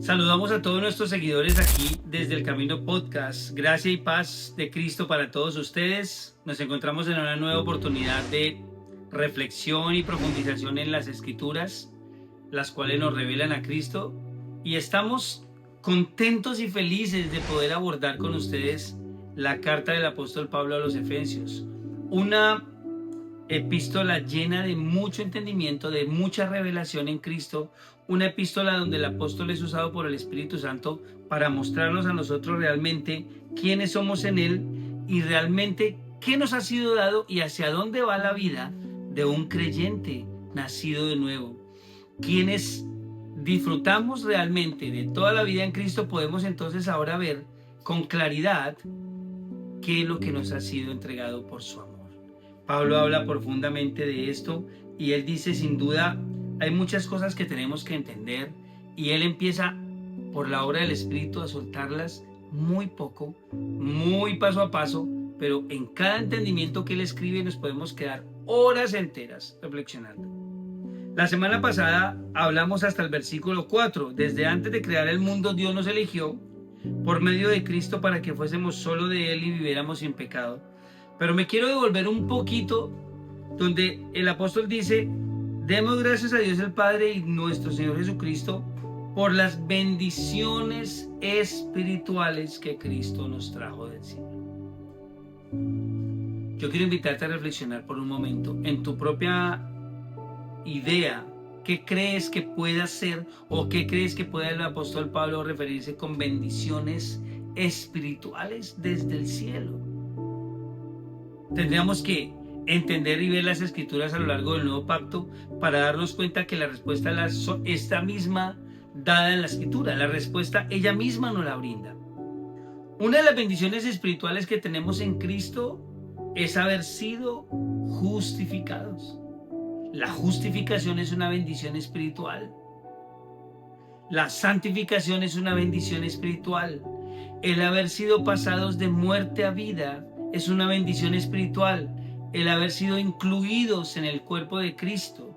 Saludamos a todos nuestros seguidores aquí desde el Camino Podcast. Gracia y paz de Cristo para todos ustedes. Nos encontramos en una nueva oportunidad de reflexión y profundización en las Escrituras, las cuales nos revelan a Cristo. Y estamos contentos y felices de poder abordar con ustedes la carta del apóstol Pablo a los Efesios. Una epístola llena de mucho entendimiento, de mucha revelación en Cristo, una epístola donde el apóstol es usado por el Espíritu Santo para mostrarnos a nosotros realmente quiénes somos en Él y realmente qué nos ha sido dado y hacia dónde va la vida de un creyente nacido de nuevo. Quienes disfrutamos realmente de toda la vida en Cristo podemos entonces ahora ver con claridad qué es lo que nos ha sido entregado por su amor. Pablo habla profundamente de esto y él dice, sin duda, hay muchas cosas que tenemos que entender y él empieza por la obra del Espíritu a soltarlas muy poco, muy paso a paso, pero en cada entendimiento que él escribe nos podemos quedar horas enteras reflexionando. La semana pasada hablamos hasta el versículo 4. Desde antes de crear el mundo, Dios nos eligió por medio de Cristo para que fuésemos solo de Él y viviéramos sin pecado. Pero me quiero devolver un poquito donde el apóstol dice, demos gracias a Dios el Padre y nuestro Señor Jesucristo por las bendiciones espirituales que Cristo nos trajo del cielo. Yo quiero invitarte a reflexionar por un momento en tu propia idea. ¿Qué crees que pueda ser o qué crees que pueda el apóstol Pablo referirse con bendiciones espirituales desde el cielo? Tendríamos que entender y ver las Escrituras a lo largo del Nuevo Pacto para darnos cuenta que la respuesta está misma dada en la Escritura. La respuesta ella misma nos la brinda. Una de las bendiciones espirituales que tenemos en Cristo es haber sido justificados. La justificación es una bendición espiritual. La santificación es una bendición espiritual. El haber sido pasados de muerte a vida es una bendición espiritual. El haber sido incluidos en el cuerpo de Cristo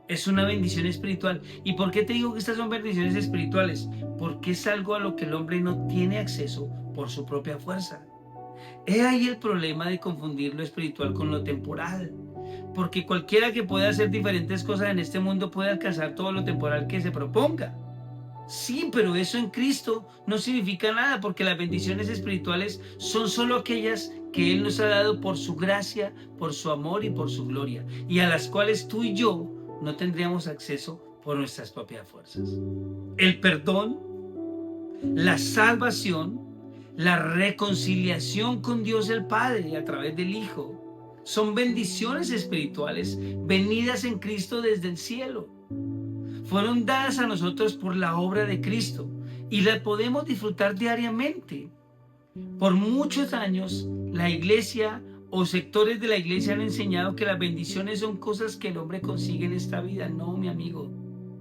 es una bendición espiritual. ¿Y por qué te digo que estas son bendiciones espirituales? Porque es algo a lo que el hombre no tiene acceso por su propia fuerza. He ahí el problema de confundir lo espiritual con lo temporal. Porque cualquiera que pueda hacer diferentes cosas en este mundo puede alcanzar todo lo temporal que se proponga. Sí, pero eso en Cristo no significa nada, porque las bendiciones espirituales son solo aquellas que Él nos ha dado por su gracia, por su amor y por su gloria, y a las cuales tú y yo no tendríamos acceso por nuestras propias fuerzas. El perdón, la salvación, la reconciliación con Dios el Padre a través del Hijo, son bendiciones espirituales venidas en Cristo desde el cielo. Fueron dadas a nosotros por la obra de Cristo y las podemos disfrutar diariamente. Por muchos años, la iglesia o sectores de la iglesia han enseñado que las bendiciones son cosas que el hombre consigue en esta vida. No, mi amigo.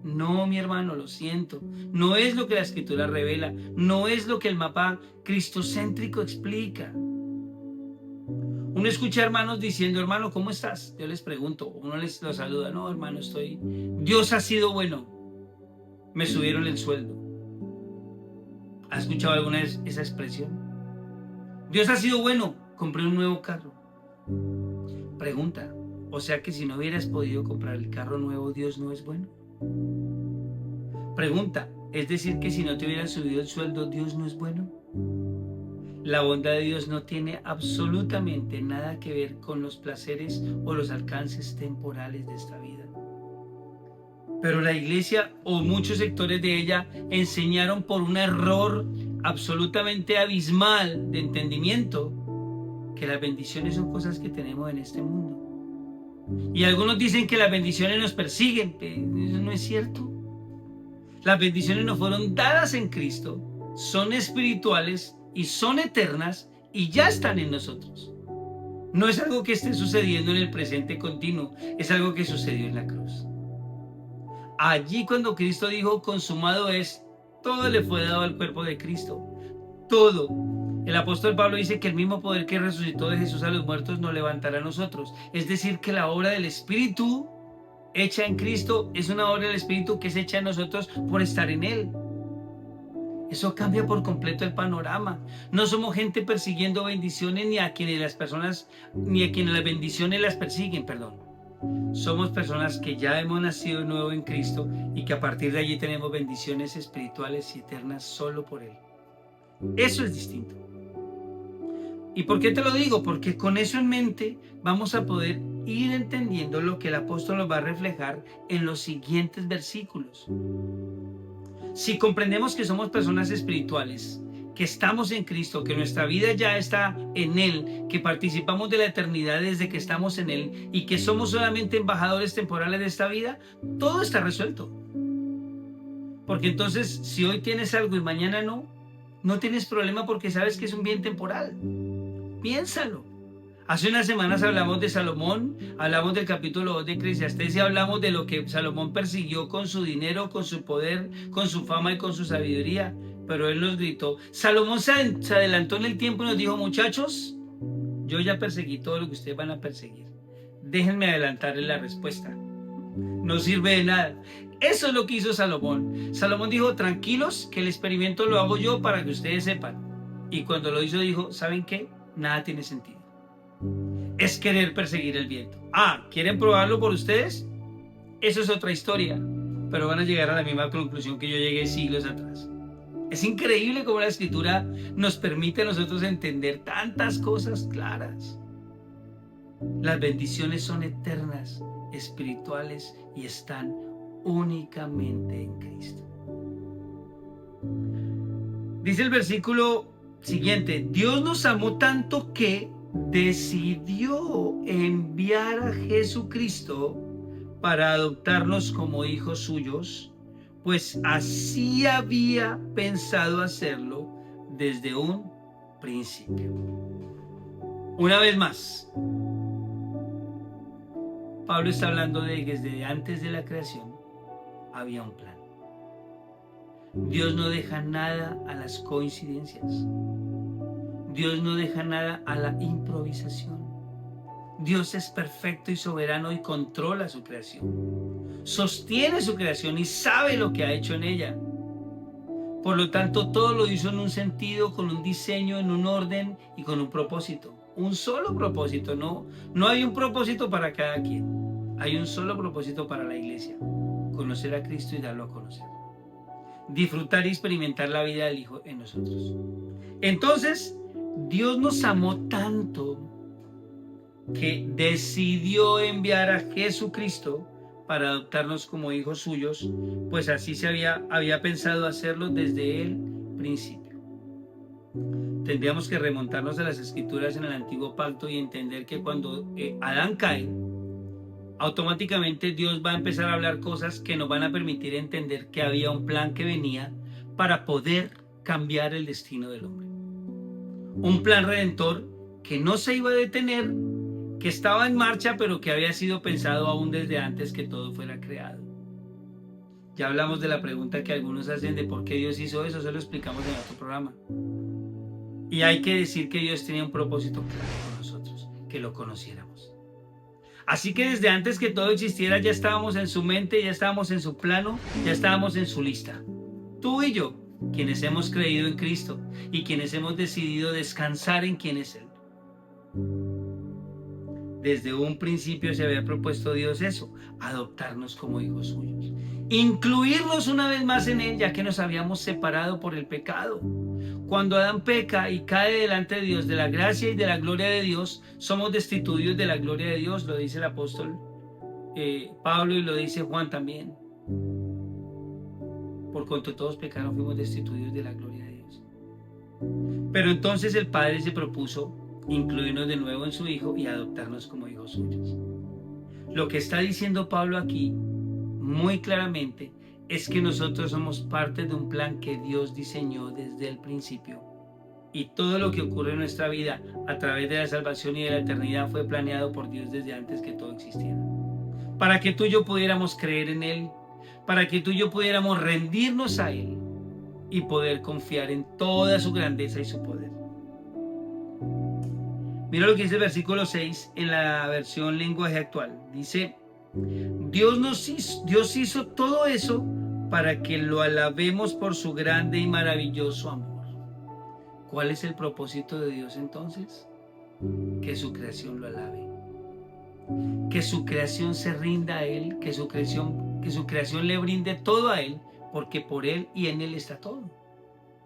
No, mi hermano, lo siento. No es lo que la Escritura revela. No es lo que el mapa cristocéntrico explica. Uno escucha hermanos diciendo, hermano, ¿cómo estás? Yo les pregunto, uno les lo saluda, no, hermano, Dios ha sido bueno, me subieron el sueldo. ¿Has escuchado alguna vez esa expresión? Dios ha sido bueno, compré un nuevo carro. Pregunta, o sea que si no hubieras podido comprar el carro nuevo, ¿Dios no es bueno? Pregunta, es decir que si no te hubieran subido el sueldo, ¿Dios no es bueno? La bondad de Dios no tiene absolutamente nada que ver con los placeres o los alcances temporales de esta vida. Pero la iglesia o muchos sectores de ella enseñaron por un error absolutamente abismal de entendimiento que las bendiciones son cosas que tenemos en este mundo. Y algunos dicen que las bendiciones nos persiguen, pero eso no es cierto. Las bendiciones nos fueron dadas en Cristo, son espirituales y son eternas y ya están en nosotros. No es algo que esté sucediendo en el presente continuo, es algo que sucedió en la cruz. Allí cuando Cristo dijo consumado es, todo le fue dado al cuerpo de Cristo. Todo. El apóstol Pablo dice que el mismo poder que resucitó de Jesús a los muertos nos levantará a nosotros. Es decir, que la obra del Espíritu hecha en Cristo es una obra del Espíritu que es hecha en nosotros por estar en Él. Eso cambia por completo el panorama. No somos gente persiguiendo bendiciones ni a quienes las bendiciones las persiguen, perdón. Somos personas que ya hemos nacido de nuevo en Cristo y que a partir de allí tenemos bendiciones espirituales y eternas solo por Él. Eso es distinto. ¿Y por qué te lo digo? Porque con eso en mente vamos a poder ir entendiendo lo que el apóstol nos va a reflejar en los siguientes versículos. Si comprendemos que somos personas espirituales, que estamos en Cristo, que nuestra vida ya está en Él, que participamos de la eternidad desde que estamos en Él y que somos solamente embajadores temporales de esta vida, todo está resuelto. Porque entonces, si hoy tienes algo y mañana no tienes problema porque sabes que es un bien temporal. Piénsalo. Hace unas semanas hablamos de Salomón, hablamos del capítulo 2 de Eclesiastés y hablamos de lo que Salomón persiguió con su dinero, con su poder, con su fama y con su sabiduría. Pero él nos gritó. Salomón se adelantó en el tiempo y nos dijo: muchachos, yo ya perseguí todo lo que ustedes van a perseguir. Déjenme adelantarles la respuesta. No sirve de nada. Eso es lo que hizo Salomón. Salomón dijo: tranquilos, que el experimento lo hago yo para que ustedes sepan. Y cuando lo hizo dijo: ¿saben qué? Nada tiene sentido. Es querer perseguir el viento. ¿Quieren probarlo por ustedes? Eso es otra historia, pero van a llegar a la misma conclusión que yo llegué siglos atrás. Es increíble cómo la Escritura nos permite a nosotros entender tantas cosas claras. Las bendiciones son eternas, espirituales y están únicamente en Cristo. Dice el versículo siguiente: Dios nos amó tanto que decidió enviar a Jesucristo para adoptarnos como hijos suyos, pues así había pensado hacerlo desde un principio. Una vez más, Pablo está hablando de que desde antes de la creación había un plan. Dios no deja nada a las coincidencias. Dios no deja nada a la improvisación. Dios es perfecto y soberano y controla su creación. Sostiene su creación y sabe lo que ha hecho en ella. Por lo tanto, todo lo hizo en un sentido, con un diseño, en un orden y con un propósito. Un solo propósito. No hay un propósito para cada quien. Hay un solo propósito para la iglesia: conocer a Cristo y darlo a conocer. Disfrutar y experimentar la vida del Hijo en nosotros. Entonces, Dios nos amó tanto que decidió enviar a Jesucristo para adoptarnos como hijos suyos, pues así se había pensado hacerlo desde el principio. Tendríamos que remontarnos a las Escrituras en el Antiguo Pacto y entender que cuando Adán cae, automáticamente Dios va a empezar a hablar cosas que nos van a permitir entender que había un plan que venía para poder cambiar el destino del hombre. Un plan redentor que no se iba a detener, que estaba en marcha, pero que había sido pensado aún desde antes que todo fuera creado. Ya hablamos de la pregunta que algunos hacen de por qué Dios hizo eso, se lo explicamos en otro programa. Y hay que decir que Dios tenía un propósito claro con nosotros, que lo conociéramos. Así que desde antes que todo existiera ya estábamos en su mente, ya estábamos en su plano, ya estábamos en su lista. Tú y yo, quienes hemos creído en Cristo y quienes hemos decidido descansar en quien es Él. Desde un principio se había propuesto Dios eso: adoptarnos como hijos suyos, incluirnos una vez más en Él, ya que nos habíamos separado por el pecado. Cuando Adán peca y cae delante de Dios, de la gracia y de la gloria de Dios, somos destituidos de la gloria de Dios, lo dice el apóstol Pablo y lo dice Juan también. Por cuanto todos pecaron, fuimos destituidos de la gloria de Dios. Pero entonces el Padre se propuso incluirnos de nuevo en su Hijo y adoptarnos como hijos suyos. Lo que está diciendo Pablo aquí muy claramente es que nosotros somos parte de un plan que Dios diseñó desde el principio, y todo lo que ocurre en nuestra vida a través de la salvación y de la eternidad fue planeado por Dios desde antes que todo existiera, para que tú y yo pudiéramos creer en Él, para que tú y yo pudiéramos rendirnos a Él y poder confiar en toda su grandeza y su poder. Mira lo que dice el versículo 6 en la versión lenguaje actual. Dice: Dios hizo todo eso para que lo alabemos por su grande y maravilloso amor. ¿Cuál es el propósito de Dios entonces? Que su creación lo alabe, que su creación se rinda a Él, que su creación le brinde todo a Él, porque por Él y en Él está todo.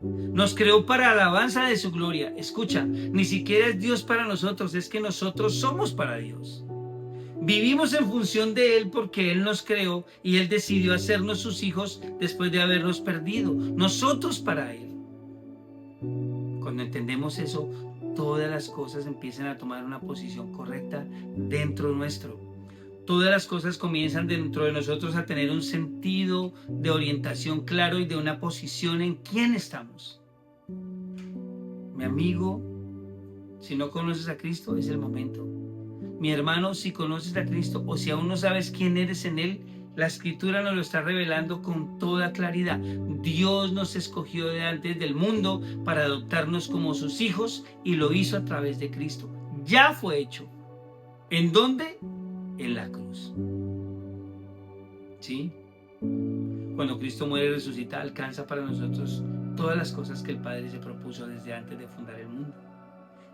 Nos creó para alabanza de su gloria. Escucha, ni siquiera es Dios para nosotros, es que nosotros somos para Dios. Vivimos en función de Él porque Él nos creó y Él decidió hacernos sus hijos después de habernos perdido. Nosotros para Él. Cuando entendemos eso, todas las cosas empiezan a tomar una posición correcta dentro nuestro. Todas las cosas comienzan dentro de nosotros a tener un sentido de orientación claro y de una posición en quién estamos. Mi amigo, si no conoces a Cristo, es el momento. Mi hermano, si conoces a Cristo o si aún no sabes quién eres en Él, la Escritura nos lo está revelando con toda claridad. Dios nos escogió de antes del mundo para adoptarnos como sus hijos y lo hizo a través de Cristo. Ya fue hecho. ¿En dónde? En la cruz. ¿Sí? Cuando Cristo muere y resucita, alcanza para nosotros todas las cosas que el Padre se propuso desde antes de fundar el mundo.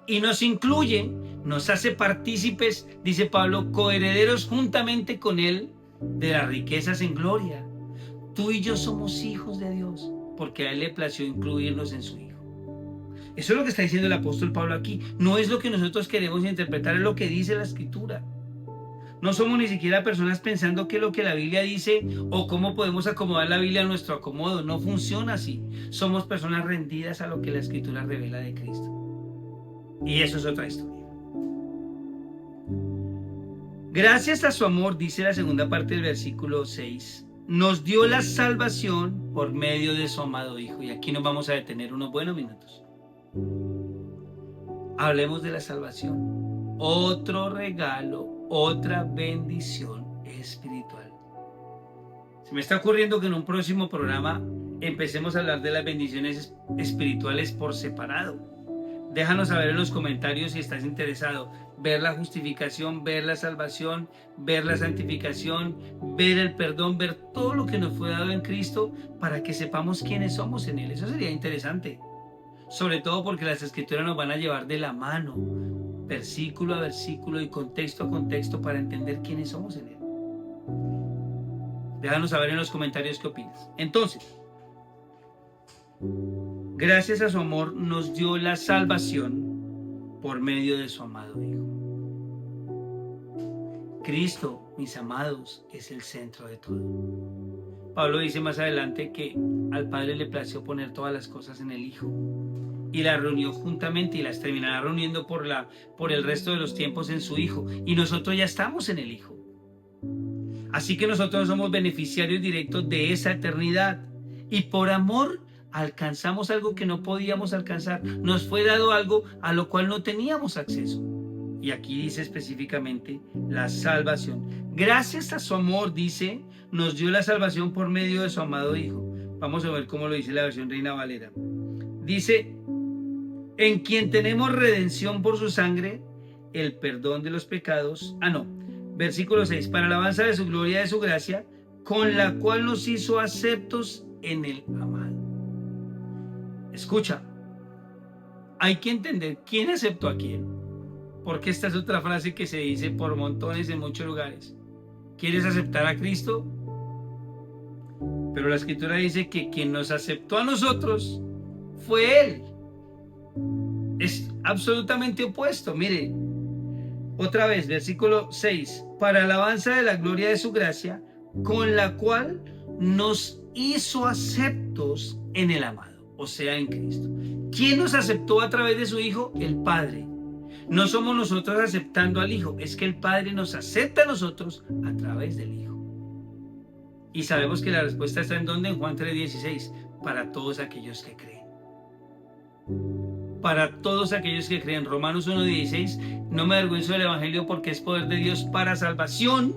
Y nos incluye, nos hace partícipes, dice Pablo, coherederos juntamente con Él de las riquezas en gloria. Tú y yo somos hijos de Dios, porque a Él le plació incluirnos en su Hijo. Eso es lo que está diciendo el apóstol Pablo aquí. No es lo que nosotros queremos interpretar, es lo que dice la Escritura. No somos ni siquiera personas pensando qué es lo que la Biblia dice o cómo podemos acomodar la Biblia a nuestro acomodo. No funciona así. Somos personas rendidas a lo que la Escritura revela de Cristo. Y eso es otra historia. Gracias a su amor, dice la segunda parte del versículo 6, nos dio la salvación por medio de su amado Hijo. Y aquí nos vamos a detener unos buenos minutos. Hablemos de la salvación. Otro regalo, otra bendición espiritual. Se me está ocurriendo que en un próximo programa empecemos a hablar de las bendiciones espirituales por separado. Déjanos saber en los comentarios si estás interesado. Ver la justificación, ver la salvación, ver la santificación, ver el perdón, ver todo lo que nos fue dado en Cristo para que sepamos quiénes somos en Él. Eso sería interesante. Sobre todo porque las Escrituras nos van a llevar de la mano, versículo a versículo y contexto a contexto para entender quiénes somos en Él. Déjanos saber en los comentarios qué opinas. Entonces, gracias a su amor nos dio la salvación por medio de su amado Hijo. Cristo, mis amados, es el centro de todo. Pablo dice más adelante que al Padre le plació poner todas las cosas en el Hijo y las reunió juntamente y las terminará reuniendo por el resto de los tiempos en su Hijo. Y nosotros ya estamos en el Hijo. Así que nosotros somos beneficiarios directos de esa eternidad y por amor alcanzamos algo que no podíamos alcanzar. Nos fue dado algo a lo cual no teníamos acceso. Y aquí dice específicamente la salvación. Gracias a su amor, dice, nos dio la salvación por medio de su amado Hijo. Vamos a ver cómo lo dice la versión Reina Valera. Dice, en quien tenemos redención por su sangre, el perdón de los pecados. Versículo 6. Para alabanza de su gloria y de su gracia, con la cual nos hizo aceptos en el amado. Escucha, hay que entender quién aceptó a quién. Porque esta es otra frase que se dice por montones en muchos lugares. ¿Quieres aceptar a Cristo? Pero la Escritura dice que quien nos aceptó a nosotros fue Él. Es absolutamente opuesto. Mire, otra vez, versículo 6. Para alabanza de la gloria de su gracia, con la cual nos hizo aceptos en el amado, o sea, en Cristo. ¿Quién nos aceptó a través de su Hijo? El Padre. No somos nosotros aceptando al Hijo, es que el Padre nos acepta a nosotros a través del Hijo. Y sabemos que la respuesta está en donde, en Juan 3:16, para todos aquellos que creen. Para todos aquellos que creen. Romanos 1:16, no me avergüenzo del Evangelio porque es poder de Dios para salvación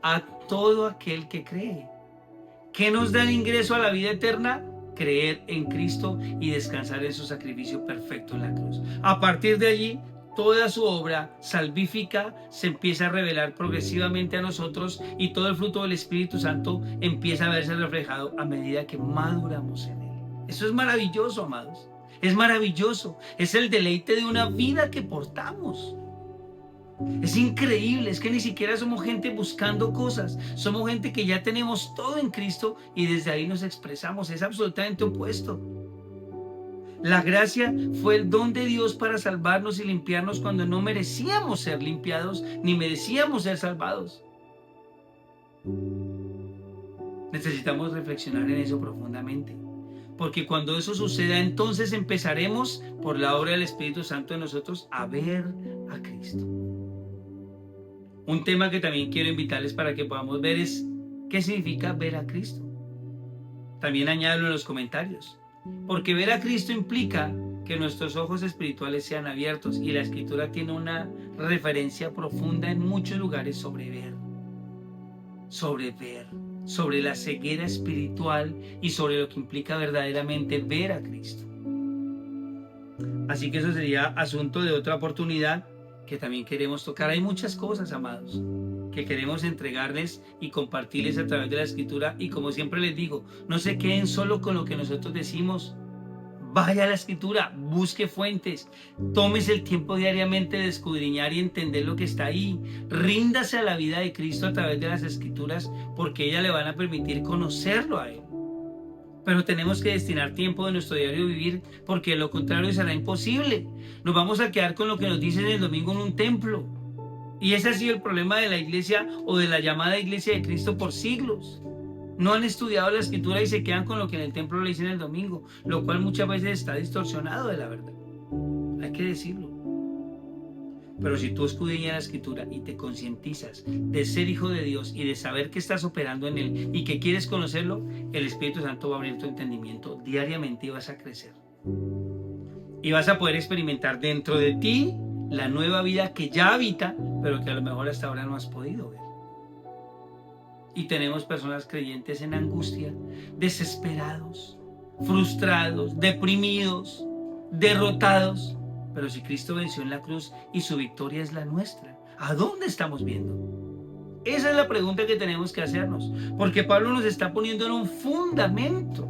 a todo aquel que cree. ¿Qué nos da el ingreso a la vida eterna? Creer en Cristo y descansar en su sacrificio perfecto en la cruz. A partir de allí, toda su obra salvífica se empieza a revelar progresivamente a nosotros y todo el fruto del Espíritu Santo empieza a verse reflejado a medida que maduramos en él. Eso es maravilloso, amados. Es maravilloso. Es el deleite de una vida que portamos. Es increíble, es que ni siquiera somos gente buscando cosas, somos gente que ya tenemos todo en Cristo y desde ahí nos expresamos. Es absolutamente opuesto. La gracia fue el don de Dios para salvarnos y limpiarnos cuando no merecíamos ser limpiados ni merecíamos ser salvados. Necesitamos reflexionar en eso profundamente, porque cuando eso suceda, entonces empezaremos por la obra del Espíritu Santo en nosotros a ver a Cristo. Un tema que también quiero invitarles para que podamos ver es qué significa ver a Cristo. También añádelo en los comentarios. Porque ver a Cristo implica que nuestros ojos espirituales sean abiertos y la Escritura tiene una referencia profunda en muchos lugares sobre ver, sobre la ceguera espiritual y sobre lo que implica verdaderamente ver a Cristo. Así que eso sería asunto de otra oportunidad que también queremos tocar. Hay muchas cosas, amados, que queremos entregarles y compartirles a través de la Escritura, y como siempre les digo, no se queden solo con lo que nosotros decimos. Vaya a la Escritura, busque fuentes, tómese el tiempo diariamente de escudriñar y entender lo que está ahí. Ríndase a la vida de Cristo a través de las Escrituras, porque ellas le van a permitir conocerlo a Él. Pero tenemos que destinar tiempo de nuestro diario vivir, porque de lo contrario será imposible. Nos vamos a quedar con lo que nos dicen el domingo en un templo. Y ese ha sido el problema de la iglesia o de la llamada iglesia de Cristo por siglos. No han estudiado la Escritura y se quedan con lo que en el templo le dicen el domingo, lo cual muchas veces está distorsionado de la verdad. Hay que decirlo. Pero si tú escudriñas la Escritura y te concientizas de ser hijo de Dios y de saber que estás operando en Él y que quieres conocerlo, el Espíritu Santo va a abrir tu entendimiento diariamente y vas a crecer. Y vas a poder experimentar dentro de ti la nueva vida que ya habita, pero que a lo mejor hasta ahora no has podido ver. Y tenemos personas creyentes en angustia, desesperados, frustrados, deprimidos, derrotados. Pero si Cristo venció en la cruz y su victoria es la nuestra, ¿a dónde estamos viendo? Esa es la pregunta que tenemos que hacernos, porque Pablo nos está poniendo en un fundamento.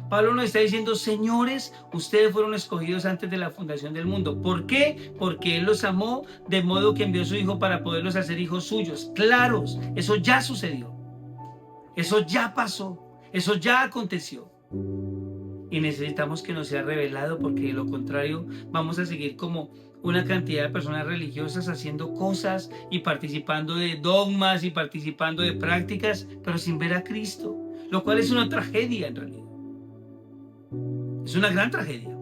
Pablo nos está diciendo: señores, ustedes fueron escogidos antes de la fundación del mundo. ¿Por qué? Porque Él los amó de modo que envió a su Hijo para poderlos hacer hijos suyos. Claros, eso ya sucedió. Eso ya pasó. Eso ya aconteció. Y necesitamos que nos sea revelado, porque de lo contrario vamos a seguir como una cantidad de personas religiosas haciendo cosas y participando de dogmas y participando de prácticas, pero sin ver a Cristo. Lo cual es una tragedia en realidad. Es una gran tragedia.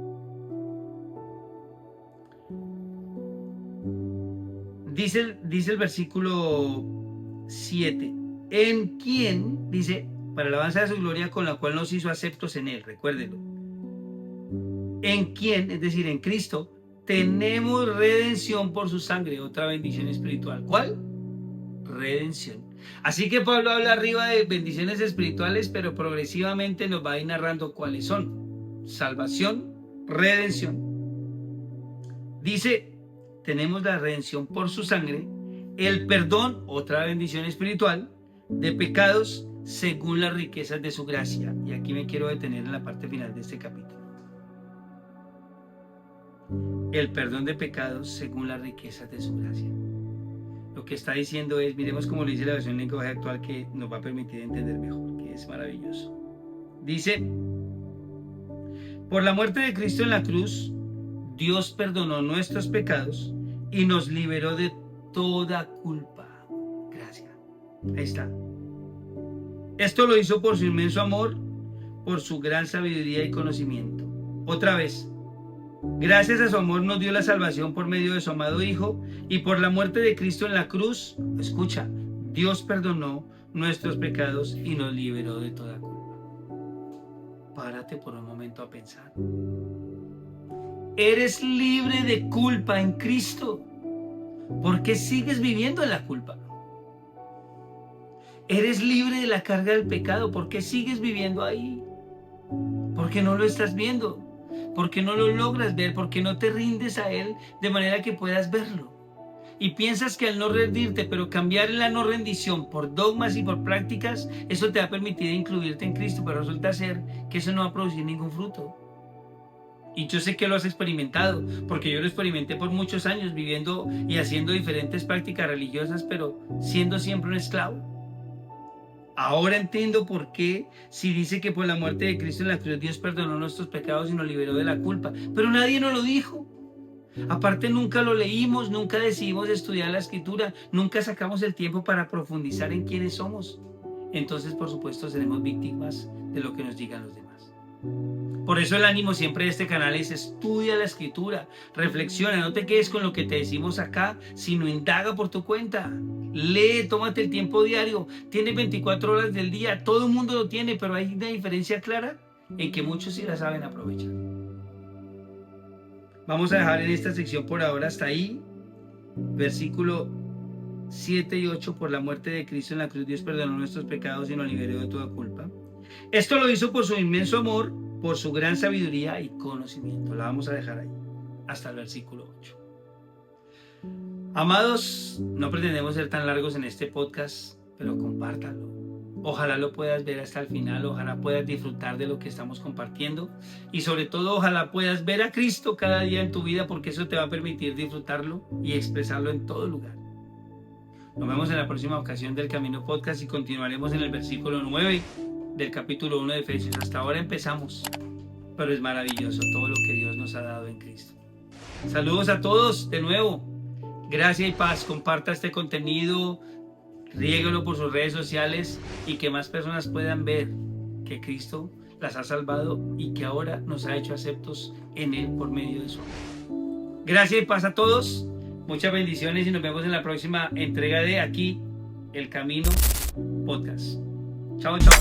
Dice el versículo 7. En quien, dice, para la alabanza de su gloria, con la cual nos hizo aceptos en Él. Recuérdenlo. En quien, es decir, en Cristo, tenemos redención por su sangre. Otra bendición espiritual. ¿Cuál? Redención. Así que Pablo habla arriba de bendiciones espirituales, pero progresivamente nos va a ir narrando cuáles son: salvación, redención. Dice, tenemos la redención por su sangre, el perdón, otra bendición espiritual, de pecados según las riquezas de su gracia. Y aquí me quiero detener en la parte final de este capítulo. El perdón de pecados según las riquezas de su gracia. Lo que está diciendo es, miremos cómo lo dice la versión en lenguaje actual, que nos va a permitir entender mejor, que es maravilloso. Dice: por la muerte de Cristo en la cruz, Dios perdonó nuestros pecados y nos liberó de toda culpa. Gracias. Ahí está. Esto lo hizo por su inmenso amor, por su gran sabiduría y conocimiento. Otra vez. Gracias a su amor nos dio la salvación por medio de su amado Hijo, y por la muerte de Cristo en la cruz, escucha, Dios perdonó nuestros pecados y nos liberó de toda culpa. Párate por un momento a pensar. Eres libre de culpa en Cristo. ¿Por qué sigues viviendo en la culpa? Eres libre de la carga del pecado. ¿Por qué sigues viviendo ahí? ¿Por qué no lo estás viendo? ¿Por qué no lo logras ver? ¿Por qué no te rindes a Él de manera que puedas verlo? Y piensas que al no rendirte, pero cambiar la no rendición por dogmas y por prácticas, eso te va a permitir incluirte en Cristo, pero resulta ser que eso no va a producir ningún fruto. Y yo sé que lo has experimentado, porque yo lo experimenté por muchos años, viviendo y haciendo diferentes prácticas religiosas, pero siendo siempre un esclavo. Ahora entiendo por qué, si dice que por la muerte de Cristo en la cruz Dios perdonó nuestros pecados y nos liberó de la culpa, pero nadie nos lo dijo. Aparte, nunca lo leímos, nunca decidimos estudiar la escritura, nunca sacamos el tiempo para profundizar en quiénes somos. Entonces, por supuesto, seremos víctimas de lo que nos digan los demás. Por eso el ánimo siempre de este canal es: estudia la escritura, reflexiona, no te quedes con lo que te decimos acá, sino indaga por tu cuenta. Lee, tómate el tiempo diario. Tienes 24 horas del día, todo el mundo lo tiene, pero hay una diferencia clara en que muchos sí la saben aprovechar. Vamos a dejar en esta sección por ahora hasta ahí. Versículo 7 y 8: por la muerte de Cristo en la cruz Dios perdonó nuestros pecados y nos liberó de toda culpa. Esto lo hizo por su inmenso amor, por su gran sabiduría y conocimiento. La vamos a dejar ahí hasta el versículo 8. Amados, no pretendemos ser tan largos en este podcast, pero compártalo. Ojalá lo puedas ver hasta el final, ojalá puedas disfrutar de lo que estamos compartiendo y sobre todo ojalá puedas ver a Cristo cada día en tu vida, porque eso te va a permitir disfrutarlo y expresarlo en todo lugar. Nos vemos en la próxima ocasión del Camino Podcast y continuaremos en el versículo 9 del capítulo 1 de Efesios. Hasta ahora empezamos, pero es maravilloso todo lo que Dios nos ha dado en Cristo. Saludos a todos de nuevo. Gracia y paz. Comparta este contenido, riéguelo por sus redes sociales y que más personas puedan ver que Cristo las ha salvado y que ahora nos ha hecho aceptos en Él por medio de su amor. Gracias y paz a todos. Muchas bendiciones y nos vemos en la próxima entrega de aquí, El Camino Podcast. Chao, chao.